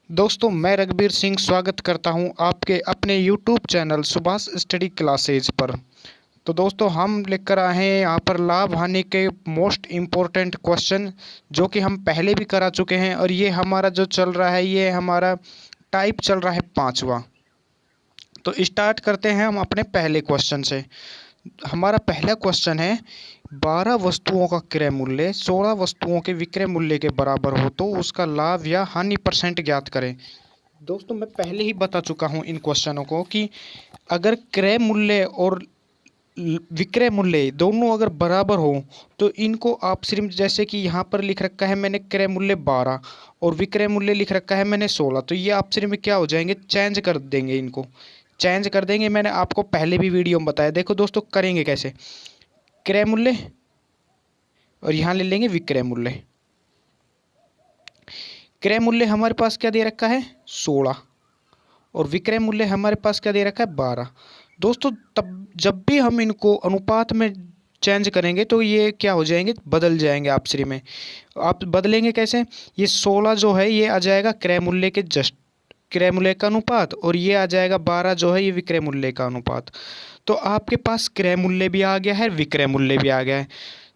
दोस्तों मैं रघुबीर सिंह स्वागत करता हूं आपके अपने YouTube channel Subhash study classes पर। तो दोस्तों हम लेकर आए हैं यहाँ पर लाभ हानि के मोस्ट इम्पोर्टेंट क्वेश्चन जो कि हम पहले भी करा चुके हैं और ये हमारा जो चल रहा है ये हमारा टाइप चल रहा है 5वां। तो स्टार्ट करते हैं हम अपने पहले क्वेश्चन से। हमारा पहला क्वेश्चन है 12 वस्तुओं का क्रय मूल्य 16 वस्तुओं के विक्रय मूल्य के बराबर हो तो उसका लाभ या हानि परसेंट ज्ञात करें। दोस्तों मैं पहले ही बता चुका हूं इन क्वेश्चनों को कि अगर क्रय मूल्य और विक्रय मूल्य दोनों अगर बराबर हो तो इनको आप सिर्फ जैसे कि यहाँ पर लिख रखा है मैंने क्रय मूल्य 12 और विक्रय मूल्य लिख रखा है मैंने 16, तो ये आप सिर्फ क्या हो जाएंगे, चेंज कर देंगे, इनको चेंज कर देंगे। मैंने आपको पहले भी वीडियो में बताया। देखो दोस्तों करेंगे कैसे, क्रय मूल्य और यहाँ ले लेंगे विक्रय मूल्य। क्रय मूल्य हमारे पास क्या दे रखा है 16 और विक्रय मूल्य हमारे पास क्या दे रखा है 12। दोस्तों तब जब भी हम इनको अनुपात में चेंज करेंगे तो ये क्या हो जाएंगे, बदल जाएंगे आपसरी में। आप बदलेंगे कैसे, ये 16 जो है ये आ जाएगा क्रय मूल्य के जस्ट क्रय मूल्य का अनुपात और ये आ जाएगा 12 जो है ये विक्रय मूल्य का अनुपात। तो आपके पास क्रय मूल्य भी आ गया है, विक्रय मूल्य भी आ गया है।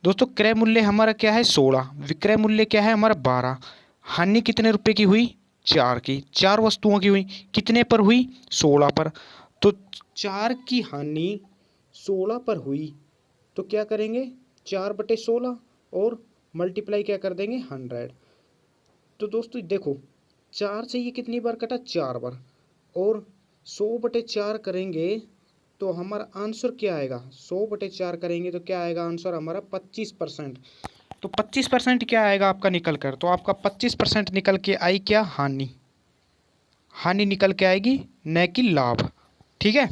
दोस्तों क्रय मूल्य हमारा क्या है 16, विक्रय मूल्य क्या है हमारा 12। हानि कितने रुपए की हुई, 4 की, 4 वस्तुओं की हुई, कितने पर हुई 16 पर। तो 4 की हानि 16 पर हुई तो क्या करेंगे 4/16 और मल्टीप्लाई क्या कर देंगे 100। तो दोस्तों देखो 4 से ये कितनी बार कटा 4 बार और 100/4 करेंगे तो हमारा आंसर क्या आएगा, 100/4 करेंगे तो क्या आएगा आंसर हमारा 25%। तो 25% क्या आएगा आपका निकल कर, तो आपका 25% निकल के आई क्या, हानि। हानि निकल के आएगी न कि लाभ। ठीक है,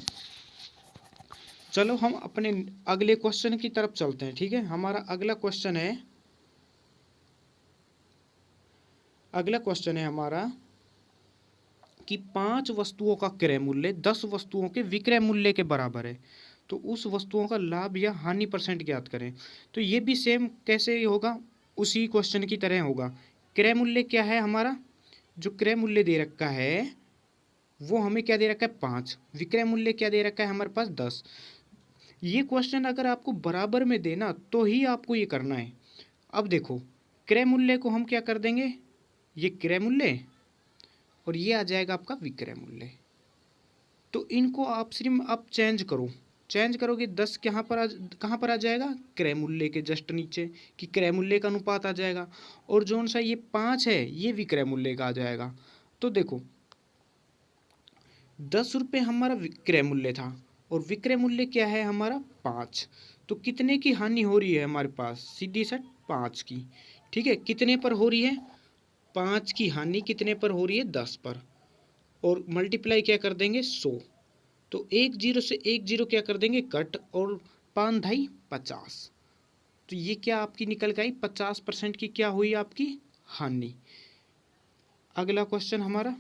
चलो हम अपने अगले क्वेश्चन की तरफ चलते हैं। ठीक है, हमारा अगला क्वेश्चन है हमारा कि 5 वस्तुओं का क्रय मूल्य 10 वस्तुओं के विक्रय मूल्य के बराबर है तो उस वस्तुओं का लाभ या हानि परसेंट ज्ञात करें। तो ये भी सेम कैसे होगा, उसी क्वेश्चन की तरह होगा। क्रय मूल्य क्या है हमारा, जो क्रय मूल्य दे रखा है वो हमें क्या दे रखा है 5, विक्रय मूल्य क्या दे रखा है हमारे पास 10। ये क्वेश्चन अगर आपको बराबर में देना तो ही आपको ये करना है। अब देखो क्रय मूल्य को हम क्या कर देंगे, ये क्रय मूल्य और ये आ जाएगा आपका विक्रय मूल्य। तो इनको आप सिर्फ आप चेंज करोगे 10 कहाँ पर आ जाएगा, क्रय मूल्य के जस्ट नीचे, कि क्रय मूल्य का अनुपात आ जाएगा। और जोन सा ये 5 है ये विक्रय मूल्य का आ जाएगा। तो देखो 10 रुपये हमारा विक्रय मूल्य था और विक्रय मूल्य क्या है हमारा 5। तो कितने की हानि हो रही है हमारे पास, सीधी सट 5 की। ठीक है, कितने पर हो रही है 5 की हानि, कितने पर हो रही है 10 पर, और मल्टीप्लाई क्या कर देंगे 100। तो एक जीरो से एक जीरो क्या कर देंगे कट और 5 ढाई 50। तो ये क्या आपकी निकल गई 50% की क्या हुई आपकी हानि। अगला क्वेश्चन हमारा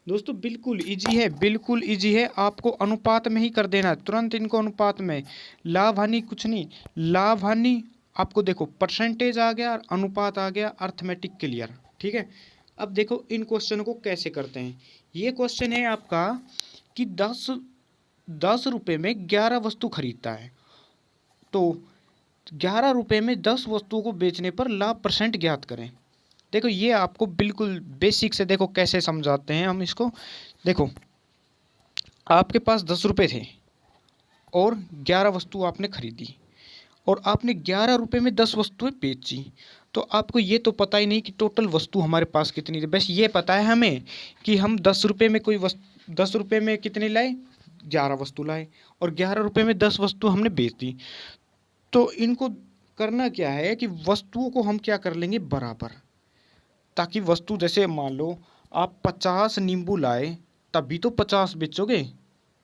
दोस्तों बिल्कुल इजी है, बिल्कुल इजी है। आपको अनुपात में ही कर देना है तुरंत इनको, अनुपात में। लाभ हानि कुछ नहीं, लाभ हानि आपको देखो परसेंटेज आ गया और अनुपात आ गया, अर्थमेटिक क्लियर। ठीक है, अब देखो इन क्वेश्चन को कैसे करते हैं। ये क्वेश्चन है आपका कि 10 रुपये में 11 वस्तु खरीदता है तो 11 रुपये में 10 वस्तुओं को बेचने पर लाभ परसेंट ज्ञात करें। देखो ये आपको बिल्कुल बेसिक से देखो कैसे समझाते हैं हम इसको। देखो आपके पास 10 रुपये थे और 11 वस्तु आपने खरीदी और आपने 11 रुपये में 10 वस्तुएं बेची। तो आपको ये तो पता ही नहीं कि टोटल वस्तु हमारे पास कितनी थी, बस ये पता है हमें कि हम 10 रुपये में 10 रुपये में कितने लाए 11 वस्तु लाए और 11 रुपये में 10 वस्तु हमने बेच दी। तो इनको करना क्या है कि वस्तुओं को हम क्या कर लेंगे बराबर, ताकि वस्तु जैसे मान लो आप 50 नींबू लाए तभी तो 50 बेचोगे।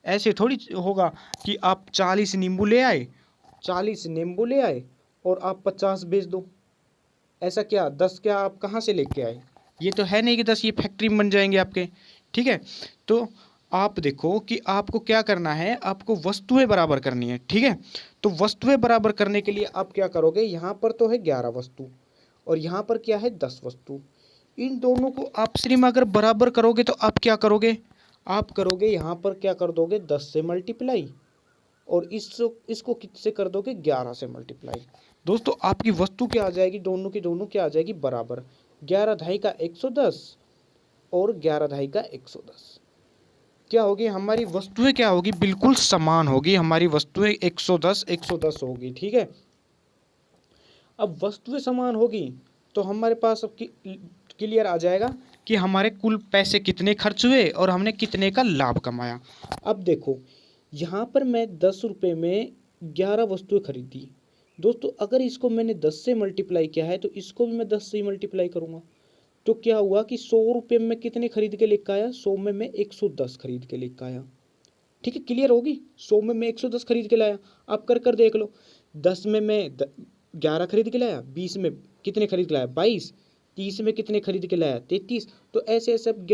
ऐसे थोड़ी होगा कि आप 40 नींबू ले आए, 40 नींबू ले आए और आप 50 बेच दो। ऐसा क्या 10 क्या आप कहाँ से लेके आए, ये तो है नहीं कि 10 ये फैक्ट्री में बन जाएंगे आपके। ठीक है, तो आप देखो कि आपको क्या करना है, आपको वस्तुएं बराबर करनी है। ठीक है, तो वस्तुएं बराबर करने के लिए आप क्या करोगे, यहाँ पर तो है 11 वस्तु और यहाँ पर क्या है 10 वस्तु। इन दोनों को आप श्री में अगर बराबर करोगे तो आप क्या करोगे, आप करोगे यहाँ पर क्या कर दोगे 10 से मल्टीप्लाई, और इसको किससे कर दोगे 11 से मल्टीप्लाई। दोस्तों आपकी वस्तु क्या आ जाएगी, दोनों की दोनों क्या आ जाएगी बराबर, 11 ढाई का 110 और 11 ढाई का 110 क्या होगी, हमारी वस्तुएं क्या होगी, बिल्कुल समान होगी, हमारी वस्तुएं 110 110 होगी। ठीक है, अब वस्तुएं समान होगी तो हमारे पास अब क्लियर आ जाएगा कि हमारे कुल पैसे कितने खर्च हुए और हमने कितने का लाभ कमाया। अब देखो यहाँ पर मैं 10 रुपये में 11 वस्तुएं खरीदी। दोस्तों अगर इसको मैंने 10 से मल्टीप्लाई किया है तो इसको भी मैं 10 से ही मल्टीप्लाई करूँगा। तो क्या हुआ कि 100 रुपये में कितने खरीद के लेकर आया, 100 में मैं 110 खरीद के लेकर आया। ठीक है, क्लियर होगी, 100 में मैं 110 खरीद के लाया। आप कर कर देख लो, 10 में मैं 11 खरीद के लाया, 20 में कितने खरीद के लाया 22, 30 में कितने खरीद के लाया 33। तो ऐसे ऐसे अब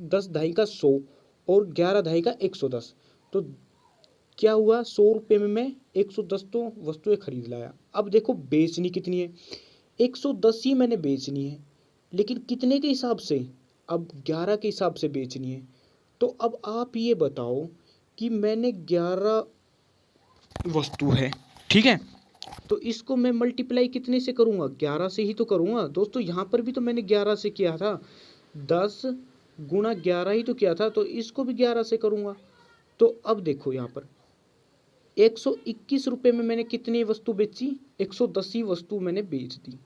10 ढाई का 100 और 11 ढाई का 110। तो क्या हुआ, 100 रुपये में मैं 110 तो वस्तुएं खरीद लाया। अब देखो बेचनी कितनी है, 110 ही मैंने बेचनी है, लेकिन कितने के हिसाब से, अब 11 के हिसाब से बेचनी है। तो अब आप ये बताओ कि मैंने 11 वस्तु है, ठीक है, तो इसको मैं मल्टीप्लाई कितने से करूँगा, 11 से ही तो करूँगा। दोस्तों यहाँ पर भी तो मैंने 11 से किया था, 10 गुणा 11 ही तो किया था, तो इसको भी 11 से करूँगा। तो अब देखो यहाँ पर 121 रुपये में मैंने कितनी वस्तु बेची, 110 ही वस्तु मैंने बेच दी।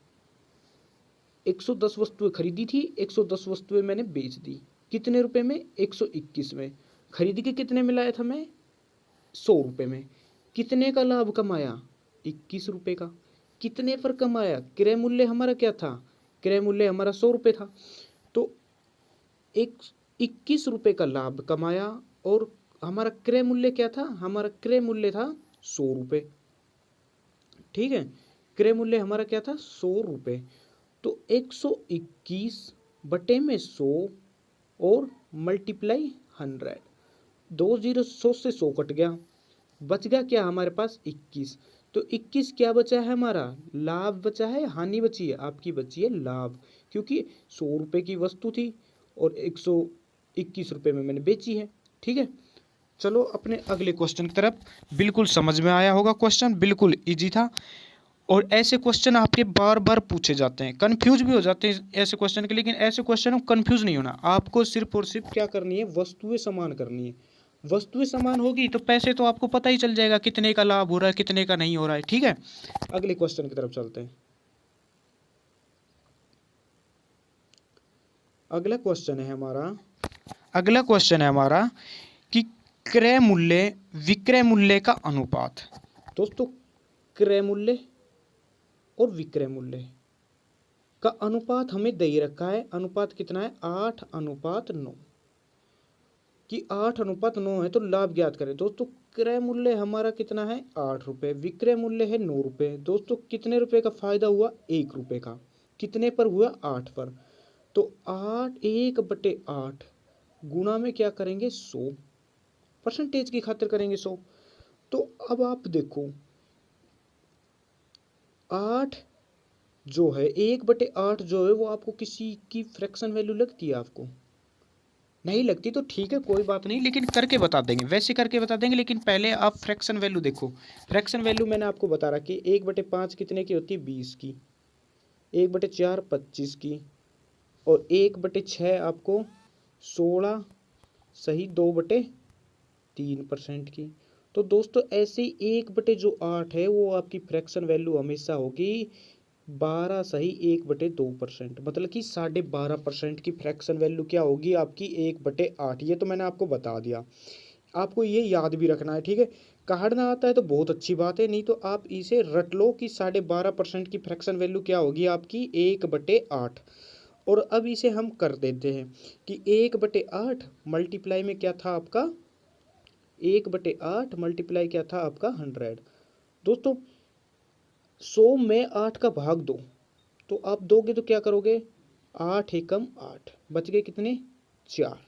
110 वस्तुएं खरीदी थी, 110 वस्तुएं मैंने बेच दी। कितने रुपए में, 121 में। खरीद के कितने में लाया था मैं, 100 रुपये में। कितने का लाभ कमाया, 21 रुपये का। कितने पर कमाया, क्रय मूल्य हमारा क्या था, क्रय मूल्य हमारा 100 रुपये था। तो 21 रुपये का लाभ कमाया और हमारा क्रय मूल्य क्या था, हमारा क्रय मूल्य था 100 रुपये। ठीक है, क्रय मूल्य हमारा क्या था 100 रुपये। तो 121 बटे में 100 और मल्टीप्लाई 100, 2 जीरो 100 से 100 कट गया, बच गया क्या हमारे पास 21। तो 21 क्या बचा है हमारा, लाभ बचा है, हानि बची है, आपकी बची है लाभ, क्योंकि 100 रुपये की वस्तु थी और 121 रुपये में मैंने बेची है। ठीक है, चलो अपने अगले क्वेश्चन की तरफ। बिल्कुल समझ में आया होगा, क्वेश्चन बिल्कुल इजी था, और ऐसे क्वेश्चन आपके बार बार पूछे जाते हैं, कंफ्यूज भी हो जाते हैं ऐसे क्वेश्चन के, लेकिन ऐसे क्वेश्चन में कंफ्यूज नहीं होना, आपको सिर्फ और सिर्फ क्या करनी है, वस्तुएं समान करनी है। वस्तुएं समान होगी तो पैसे तो आपको पता ही चल जाएगा कितने का लाभ हो रहा है कितने का नहीं हो रहा है। ठीक है, अगले क्वेश्चन की तरफ चलते हैं। अगला क्वेश्चन है हमारा कि क्रय मूल्य विक्रय मूल्य का अनुपात। दोस्तों क्रय मूल्य और विक्रय मूल्य का अनुपात हमें दे रखा है, अनुपात कितना है 8:9 कि 8:9 है, तो लाभ ज्ञात करें। दोस्तों क्रय मूल्य हमारा कितना है 8 रुपये, विक्रय मूल्य है 9 रुपये। दोस्तों कितने रुपए का फायदा हुआ, 1 रुपये का, कितने पर हुआ 8 पर। तो 8 1/8 गुणा में क्या करेंगे 100, परसेंटेज की खातिर करेंगे 100। तो अब आप देखो 8 जो है 1/8 जो है वो आपको किसी की फ्रैक्शन वैल्यू लगती है, आपको नहीं लगती तो ठीक है कोई बात नहीं, लेकिन करके बता देंगे, वैसे करके बता देंगे, लेकिन पहले आप फ्रैक्शन वैल्यू देखो। फ्रैक्शन वैल्यू मैंने आपको बता रहा कि 1/5 कितने की होती है 20 की, 1/4 25 की, और 1/6 आपको 16 सही 2/3% की। तो दोस्तों ऐसे ही 1/8 है वो आपकी फ्रैक्शन वैल्यू हमेशा होगी 12 सही 1/2%, मतलब कि 12.5% की फ्रैक्शन वैल्यू क्या होगी आपकी 1/8। ये तो मैंने आपको बता दिया, आपको ये याद भी रखना है। ठीक है, काटना आता है तो बहुत अच्छी बात है, नहीं तो आप इसे रट लो कि 12.5% की फ्रैक्शन वैल्यू क्या होगी आपकी 1/8। और अब इसे हम कर देते हैं कि 1/8 मल्टीप्लाई में क्या था आपका 1/8 मल्टीप्लाई क्या था आपका 100। दोस्तों 100 में 8 का भाग दो, तो आप दोगे तो क्या करोगे 8 एकम 8, बच गए कितने 4,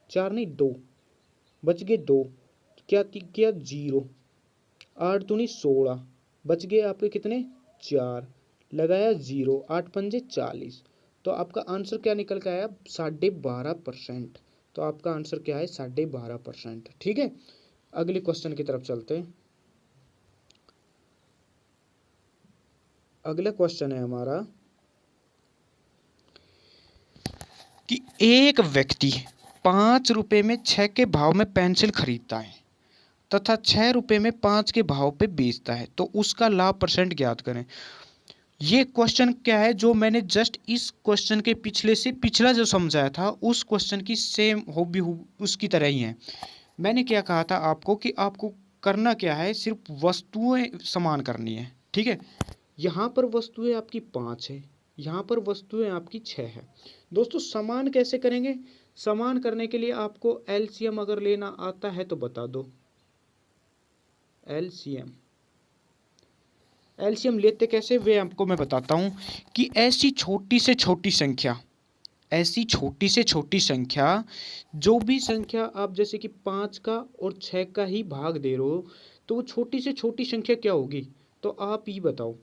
4 नहीं 2, बच गए 2, क्या किया 0, 8 दूनी 16, बच गए आपके कितने 4, लगाया 0, 8×5 = 40, तो आपका आंसर क्या निकल के आया? 12.5%। तो आपका आंसर क्या है? 12.5%। ठीक है, अगले क्वेश्चन की तरफ चलते हैं। अगला क्वेश्चन है हमारा कि एक व्यक्ति 5 रुपये में 6 के भाव में पेंसिल खरीदता है तथा 6 रुपये में 5 के भाव पे बेचता है, तो उसका लाभ परसेंट ज्ञात करें। ये क्वेश्चन क्या है? जो मैंने जस्ट इस क्वेश्चन के पिछले से पिछला जो समझाया था उस क्वेश्चन की सेम उसकी तरह ही है। मैंने क्या कहा था आपको कि आपको करना क्या है? सिर्फ वस्तुएं समान करनी है। ठीक है, यहाँ पर वस्तुएं आपकी 5 है, यहाँ पर वस्तुएं आपकी 6 है। दोस्तों समान कैसे करेंगे? समान करने के लिए आपको एलसीएम अगर लेना आता है तो बता दो। एलसीएम एलसीएम लेते कैसे वे आपको मैं बताता हूँ कि ऐसी छोटी से छोटी संख्या, ऐसी छोटी से छोटी संख्या, जो भी संख्या आप जैसे कि 5 का और 6 का ही भाग दे रहे हो, तो वो छोटी से छोटी संख्या क्या होगी? तो आप ही बताओ।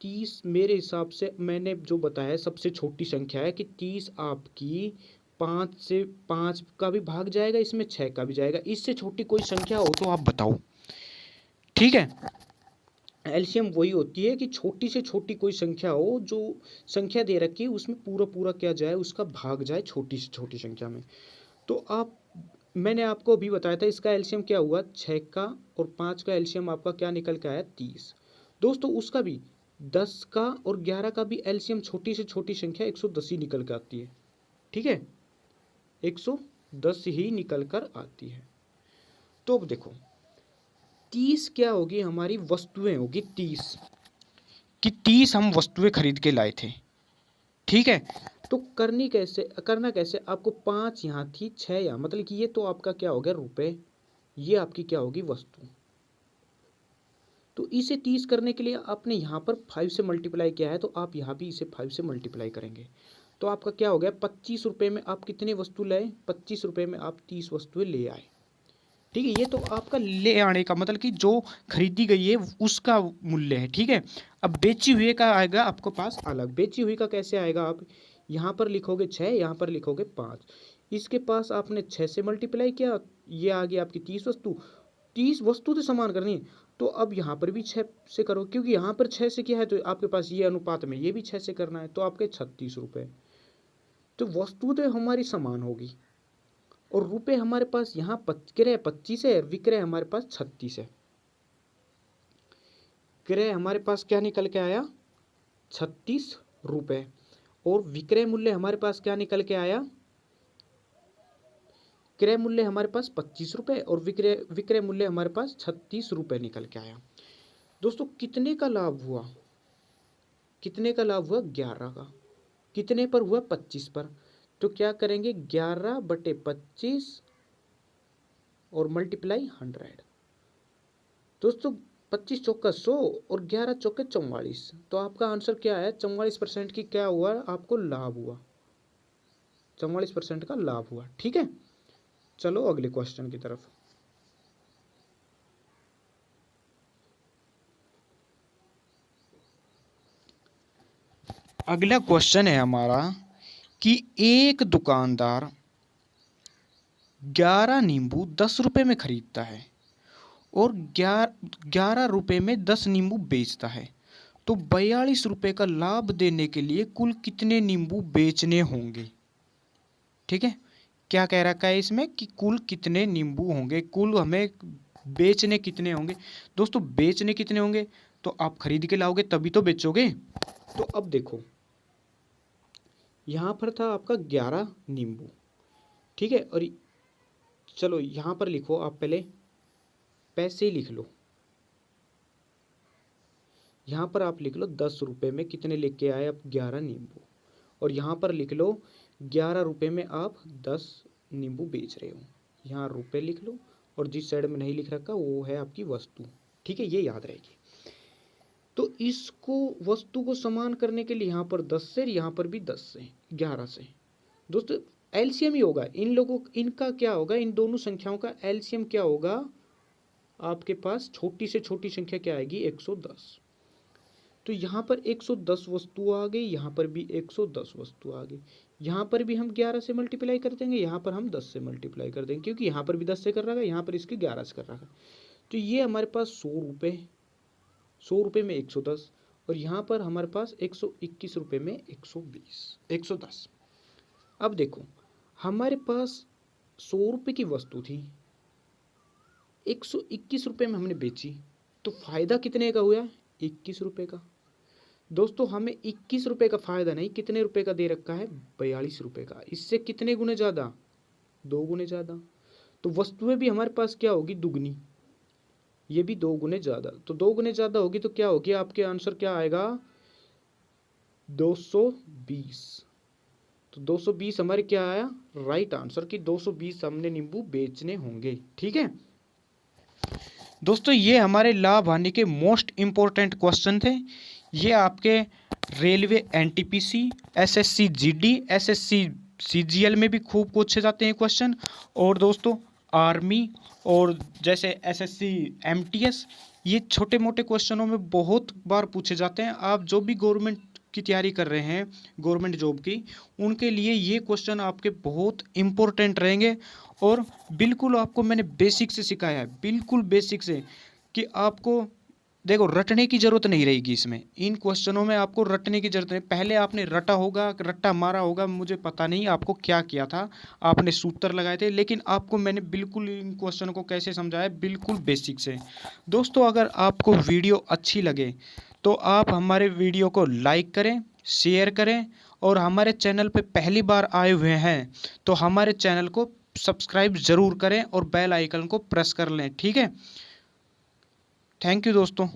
30 मेरे हिसाब से मैंने जो बताया सबसे छोटी संख्या है कि 30 आपकी 5 का भी भाग जाएगा, इसमें 6 का भी जाएगा। इससे छोटी कोई संख्या हो तो आप बताओ। ठीक है, एलसीएम वही होती है कि छोटी से छोटी कोई संख्या हो, जो संख्या दे रखी है उसमें पूरा पूरा क्या जाए, उसका भाग जाए छोटी से छोटी संख्या में। तो आप मैंने आपको अभी बताया था इसका एलसीएम क्या हुआ? 6 का और 5 का एलसीएम आपका क्या निकल के आया? 30। दोस्तों उसका भी 10 का और 11 का भी एलसीएम छोटी से छोटी संख्या 110 ही निकल कर आती है। ठीक है, 110 ही निकल कर आती है। तो अब देखो 30 क्या होगी? हमारी वस्तुएं होगी 30, कि 30 हम वस्तुएं खरीद के लाए थे। ठीक है, तो करना कैसे? आपको 5 यहाँ थी, 6 यहाँ, मतलब कि ये तो आपका क्या हो गया? रुपए। ये आपकी क्या होगी? वस्तु। तो इसे 30 करने के लिए आपने यहाँ पर 5 से मल्टीप्लाई किया है, तो आप यहाँ भी इसे 5 से मल्टीप्लाई करेंगे। तो आपका क्या हो गया? 25 रुपये में आप कितनी वस्तु लाए? 25 रुपये में आप 30 वस्तुएं ले आए। ठीक है, ये तो आपका ले आने का मतलब कि जो खरीदी गई है उसका मूल्य है। ठीक है, अब बेची हुई का आएगा आपको पास अलग। बेची हुई का कैसे आएगा? आप यहाँ पर लिखोगे 6, यहाँ पर लिखोगे 5। इसके पास आपने 6 से मल्टीप्लाई किया, ये आ गई आपकी 30 वस्तु। 30 वस्तु तो समान करनी है, तो अब यहाँ पर भी 6 से करो, क्योंकि यहाँ पर 6 से किया है तो आपके पास ये अनुपात में ये भी 6 से करना है, तो आपके 36 रुपये। तो वस्तु तो हमारी समान होगी और रुपए हमारे पास यहाँ क्रय 25 है, विक्रय हमारे पास 36 है। क्रय हमारे पास क्या निकल के आया? 36 रुपये। और विक्रय मूल्य हमारे पास क्या निकल के आया? क्रय मूल्य हमारे पास 25 रुपये और विक्रय मूल्य हमारे पास 36 रुपये निकल के आया। दोस्तों कितने का लाभ हुआ? कितने का लाभ हुआ? 11 का। कितने पर हुआ? 25 पर। तो क्या करेंगे? 11/25 और मल्टीप्लाई 100। दोस्तों 25 चौका 100 और 11 चौके 44, तो आपका आंसर क्या है? 44% की क्या हुआ? आपको लाभ हुआ। 44% का लाभ हुआ। ठीक है, चलो अगले क्वेश्चन की तरफ। अगला क्वेश्चन है हमारा कि एक दुकानदार 11 नींबू 10 रुपए में खरीदता है और 11 रुपए में 10 नींबू बेचता है, तो 42 रुपए का लाभ देने के लिए कुल कितने नींबू बेचने होंगे? ठीक है, क्या कह रखा है इसमें कि कुल कितने नींबू होंगे, कुल हमें बेचने कितने होंगे। दोस्तों बेचने कितने होंगे? तो आप खरीद के लाओगे तभी तो बेचोगे। तो अब देखो यहाँ पर था आपका 11 नींबू। ठीक है, और चलो यहाँ पर लिखो, आप पहले पैसे ही लिख लो। यहाँ पर आप लिख लो 10 रुपये में कितने लेके आए आप? 11 नींबू। और यहाँ पर लिख लो 11 रुपये में आप 10 नींबू बेच रहे हो। यहाँ रुपये लिख लो और जिस साइड में नहीं लिख रखा वो है आपकी वस्तु। ठीक है, ये याद रहेगी। तो इसको वस्तु को समान करने के लिए यहाँ पर 10 से, यहाँ पर भी 10 से, 11 से। दोस्तों एलसीएम ही होगा इन लोगों, इनका क्या होगा? इन दोनों संख्याओं का एलसीएम क्या होगा? आपके पास छोटी से छोटी संख्या क्या आएगी? 110। तो यहाँ पर 110 वस्तु आ गई, यहाँ पर भी 110 वस्तु आ गई। यहाँ पर भी हम 11 से मल्टीप्लाई कर देंगे, यहाँ पर हम 10 से मल्टीप्लाई कर देंगे, क्योंकि यहाँ पर भी 10 से कर रहा है, यहाँ पर इसके 11 से कर रहा है। तो ये हमारे पास 100 रुपये, 100 रुपये में 110, और यहाँ पर हमारे पास 121 रुपये में 110। अब देखो हमारे पास 100 रुपये की वस्तु थी, 121 रुपये में हमने बेची, तो फायदा कितने का हुआ? 21 रुपये का। दोस्तों हमें 21 रुपये का फायदा नहीं, कितने रुपए का दे रखा है? 42 रुपये का। इससे कितने गुने ज़्यादा? 2 गुने ज़्यादा। तो वस्तुएं भी हमारे पास क्या होगी? दुगनी। ये भी 2 गुने ज़्यादा। तो 2 गुने ज़्यादा होगी तो क्या होगी? आपके आंसर क्या आएगा? 220। तो 220 हमारे क्या आया? राइट आंसर की 220 हमने नींबू बेचने होंगे। ठीक है दोस्तों, ये हमारे लाभ हानि के मोस्ट इम्पोर्टेंट क्वेश्चन थे। ये आपके railway NTPC, SSC GD, SSC CGL में भी खूब पूछे जाते हैं क्वेश्चन, और दोस्तों आर्मी और जैसे एसएससी एमटीएस, ये छोटे मोटे क्वेश्चनों में बहुत बार पूछे जाते हैं। आप जो भी गवर्नमेंट की तैयारी कर रहे हैं, गवर्नमेंट जॉब की, उनके लिए ये क्वेश्चन आपके बहुत इम्पोर्टेंट रहेंगे। और बिल्कुल आपको मैंने बेसिक से सिखाया है, बिल्कुल बेसिक से, कि आपको देखो रटने की जरूरत नहीं रहेगी इसमें। इन क्वेश्चनों में आपको रटने की जरूरत नहीं। पहले आपने रटा होगा, रट्टा मारा होगा, मुझे पता नहीं आपको क्या किया था, आपने सूत्र लगाए थे, लेकिन आपको मैंने बिल्कुल इन क्वेश्चन को कैसे समझाया, बिल्कुल बेसिक से। दोस्तों अगर आपको वीडियो अच्छी लगे तो आप हमारे वीडियो को लाइक करें, शेयर करें, और हमारे चैनल पे पहली बार आए हुए हैं तो हमारे चैनल को सब्सक्राइब ज़रूर करें और बेल आइकन को प्रेस कर लें। ठीक है, थैंक यू दोस्तों।